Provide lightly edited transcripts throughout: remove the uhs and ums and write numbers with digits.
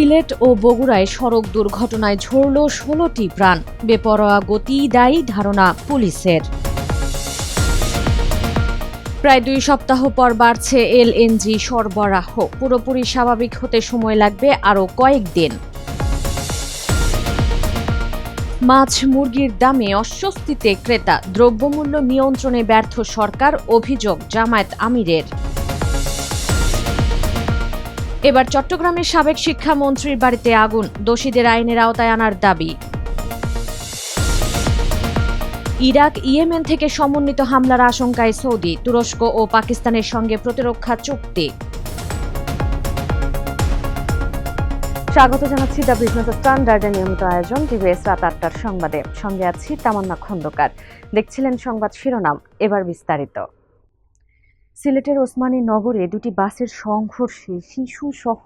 সিলেট ও বগুড়ায় সড়ক দুর্ঘটনায় ঝরল ১৬টি প্রাণ। বেপরোয়া গতি দায়ী ধারণা পুলিশের। প্রায় ২ সপ্তাহ পর বাড়ছে এলএনজি সরবরাহ। পুরোপুরি স্বাভাবিক হতে সময় লাগবে আরও কয়েকদিন। মাছ মুরগির দামে অস্বস্তিতে ক্রেতা। দ্রব্যমূল্য নিয়ন্ত্রণে ব্যর্থ সরকার, অভিযোগ জামায়াত আমিরের। এবার চট্টগ্রামের সাবেক শিক্ষামন্ত্রীর বাড়িতে আগুন, দোষীদের আইনের আওতায় আনার দাবি। ইরাক ইয়েমেন থেকে সমন্বিত হামলার আশঙ্কায় সৌদি, তুরস্ক ও পাকিস্তানের সঙ্গে প্রতিরক্ষা চুক্তি। স্বাগত জানাচ্ছি দ্য বিজনেস স্ট্যান্ডার্ডের নিয়মিত আয়োজন টিভিএস রাত ৮টার সংবাদে। সঙ্গে আছি তামান্না খন্দকার। দেখছিলেন সংবাদ শিরোনাম, এবার বিস্তারিত। সিলেটের ওসমানী নগরে দুটি বাসের সংঘর্ষে শিশু সহ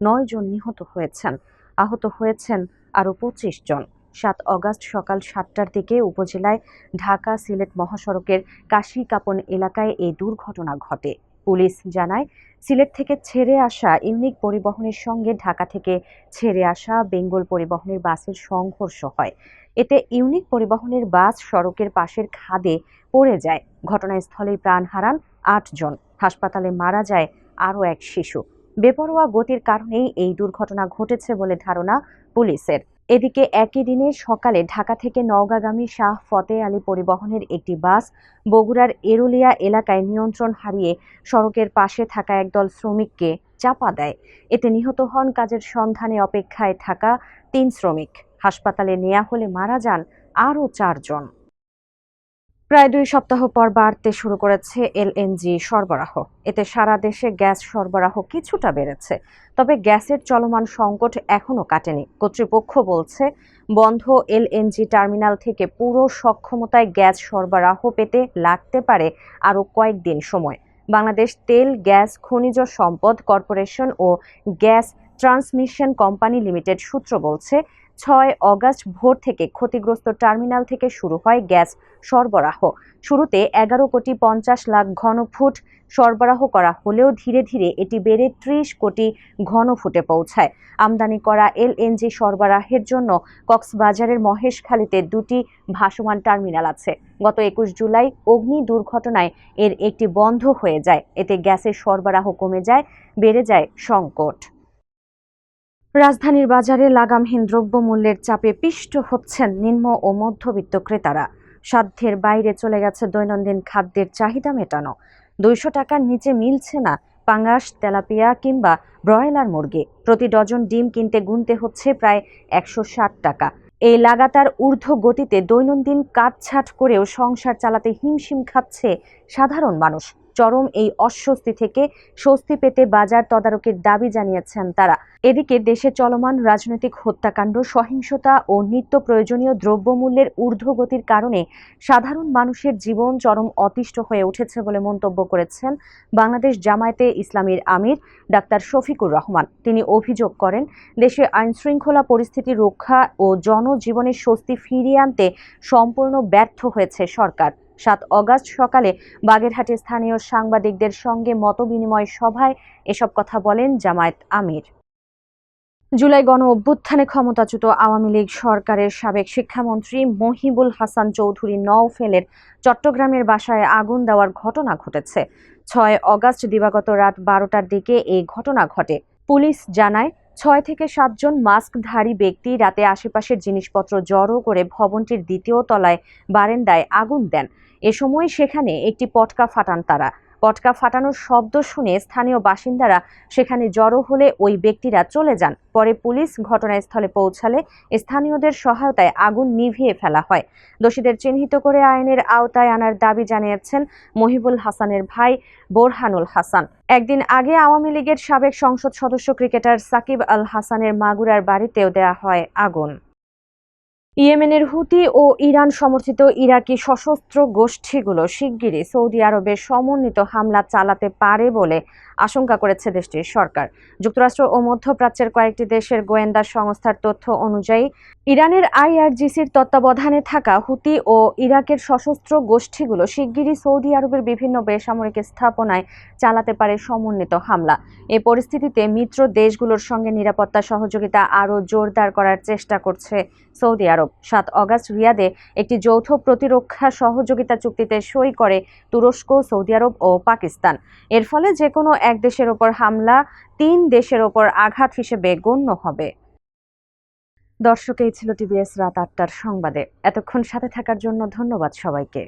৯ জন নিহত হয়েছেন, আহত হয়েছেন আরও ২৫ জন। ৭ অগাস্ট সকাল ৭টার দিকে উপজেলায় ঢাকা সিলেট মহাসড়কের কাশীকাপন এলাকায় এই দুর্ঘটনা ঘটে। পুলিশ জানায়, সিলেট থেকে ছেড়ে আসা ইউনিক পরিবহনের সঙ্গে ঢাকা থেকে ছেড়ে আসা বেঙ্গল পরিবহনের বাসের সংঘর্ষ হয়। এতে ইউনিক পরিবহনের বাস সড়কের পাশের খাদে পড়ে যায়। ঘটনাস্থলেই প্রাণ হারান ৮ জন। হাসপাতালে মারা যায় আরও এক শিশু। বেপরোয়া গতির কারণেই এই দুর্ঘটনা ঘটেছে বলে ধারণা পুলিশের। এদিকে একই দিনে সকালে ঢাকা থেকে নওগাঁগামী শাহ ফতে আলী পরিবহনের একটি বাস বগুড়ার এরুলিয়া এলাকায় নিয়ন্ত্রণ হারিয়ে সড়কের পাশে থাকা একদল শ্রমিককে চাপা দেয়। এতে নিহত হন কাজের সন্ধানে অপেক্ষায় থাকা ৩ শ্রমিক। হাসপাতালে নেওয়া হলে মারা যান আরও ৪ জন। প্রায় ২ সপ্তাহ পর বাড়তে শুরু করেছে এলএনজি সরবরাহ। এতে সারা দেশে গ্যাস সরবরাহ কিছুটা বেড়েছে, তবে গ্যাসের চলমান সংকট এখনও কাটেনি। কর্তৃপক্ষ বলছে, বন্ধ এলএনজি টার্মিনাল থেকে পুরো সক্ষমতায় গ্যাস সরবরাহ পেতে লাগতে পারে আরও কয়েকদিন সময়। বাংলাদেশ তেল, গ্যাস, খনিজ সম্পদ কর্পোরেশন ও গ্যাস ট্রান্সমিশন কোম্পানি লিমিটেড সূত্র বলছে, ৬ অগাস্ট ভোর থেকে ক্ষতিগ্রস্ত টার্মিনাল থেকে শুরু হয় গ্যাস সরবরাহ। শুরুতে ১১,৫০,০০,০০০ ঘনফুট সরবরাহ করা হলেও ধীরে ধীরে এটি বেড়ে ৩০ কোটি ঘনফুটে পৌঁছায়। আমদানি করা এলএনজি সরবরাহের জন্য কক্সবাজারের মহেশখালীতে ২টি ভাসমান টার্মিনাল আছে। গত ২১ জুলাই অগ্নি দুর্ঘটনায় এর একটি বন্ধ হয়ে যায়। এতে গ্যাসের সরবরাহ কমে যায়, বেড়ে যায় সংকট। রাজধানীর বাজারে লাগামহীন দ্রব্যমূল্যের চাপে পিষ্ট হচ্ছেন নিম্ন ও মধ্যবিত্ত ক্রেতারা। সাধ্যের বাইরে চলে গেছে দৈনন্দিন খাদ্যের চাহিদা মেটানো। ২০০ টাকার নিচে মিলছে না পাঙ্গাস, তেলাপিয়া কিংবা ব্রয়লার মুরগি। প্রতি ডজন ডিম কিনতে গুনতে হচ্ছে প্রায় ১৬০ টাকা। এই লাগাতার ঊর্ধ্ব গতিতে দৈনন্দিন কাটছাট করেও সংসার চালাতে হিমশিম খাচ্ছে সাধারণ মানুষ। চরম এই অস্বস্তি থেকে স্বস্তি পেতে বাজার তদারকির দাবি জানিয়েছেন তারা। এদিকে দেশে চলমান রাজনৈতিক হত্যাকাণ্ড, সহিংসতা ও নিত্য প্রয়োজনীয় দ্রব্যমূল্যের ঊর্ধ্বগতির কারণে সাধারণ মানুষের জীবন চরম অতিষ্ঠ হয়ে উঠেছে বলে মন্তব্য করেছেন বাংলাদেশ জামায়াতে ইসলামীর আমির ডাক্তার শফিকুর রহমান। তিনি অভিযোগ করেন, দেশে আইনশৃঙ্খলা পরিস্থিতি রক্ষা ও জনজীবনের স্বস্তি ফিরিয়ে আনতে সম্পূর্ণ ব্যর্থ হয়েছে সরকার। ৭ অগাস্ট সকালে বাগেরহাটে স্থানীয় সাংবাদিকদের সঙ্গে মতবিনিময় সভায় এসব কথা বলেন জামায়াত আমির। জুলাই গণ অভ্যুত্থানে ক্ষমতাচ্যুত আওয়ামী লীগ সরকারের সাবেক শিক্ষামন্ত্রী মহিবুল হাসান চৌধুরী নওফেলের চট্টগ্রামের বাসায় আগুন দেওয়ার ঘটনা ঘটেছে। ৬ অগাস্ট দিবাগত রাত ১২টার দিকে এই ঘটনা ঘটে। পুলিশ জানায়, ৬ থেকে ৭ জন মাস্কধারী ব্যক্তি রাতে আশেপাশের জিনিসপত্র জড়ো করে ভবনটির ২য় তলায় বারান্দায় আগুন দেন। এ সময় সেখানে একটি পটকা ফাটান তারা। পটকা ফাটানোর শব্দ শুনে স্থানীয় বাসিন্দারা সেখানে জড়ো হলে ওই ব্যক্তিরা চলে যান। পরে পুলিশ ঘটনাস্থলে পৌঁছালে স্থানীয়দের সহায়তায় আগুন নিভিয়ে ফেলা হয়। দোষীদের চিহ্নিত করে আইনের আওতায় আনার দাবি জানিয়েছেন মহিবুল হাসানের ভাই বোরহানুল হাসান। একদিন আগে আওয়ামী লীগের সাবেক সংসদ সদস্য ক্রিকেটার সাকিব আল হাসানের মাগুরার বাড়িতেও দেয়া হয় আগুন। ইয়েমেনের হুতি ও ইরান সমর্থিত ইরাকি সশস্ত্র গোষ্ঠীগুলো শিগগিরই সৌদি আরবে সমন্বিত হামলা চালাতে পারে বলে আশঙ্কা করেছে দেশটির সরকার। যুক্তরাষ্ট্র ও মধ্যপ্রাচ্যের কয়েকটি দেশের গোয়েন্দা সংস্থার তথ্য অনুযায়ী ইরানের আইআরজিসির তত্ত্বাবধানে থাকা হুতি ও ইরাকের সশস্ত্র গোষ্ঠীগুলো শিগগিরই সৌদি আরবের বিভিন্ন বেসামরিক স্থাপনায় চালাতে পারে সমন্বিত হামলা। এ পরিস্থিতিতে মিত্র দেশগুলোর সঙ্গে নিরাপত্তা সহযোগিতা আরও জোরদার করার চেষ্টা করছে সৌদি আরব। 7 অগস্ট রিয়াদে একটি যৌথ প্রতিরক্ষা সহযোগিতা চুক্তিতে সই করে তুরস্ক, সৌদি আরব ও পাকিস্তান। এর ফলে যে কোনো এক দেশের ওপর হামলা 3 দেশের ওপর আঘাত হিসেবে গণ্য হবে। দর্শক, এই ছিল টিভিএস রাত 8টার সংবাদে। এতক্ষণ সাথে থাকার জন্য ধন্যবাদ সবাইকে।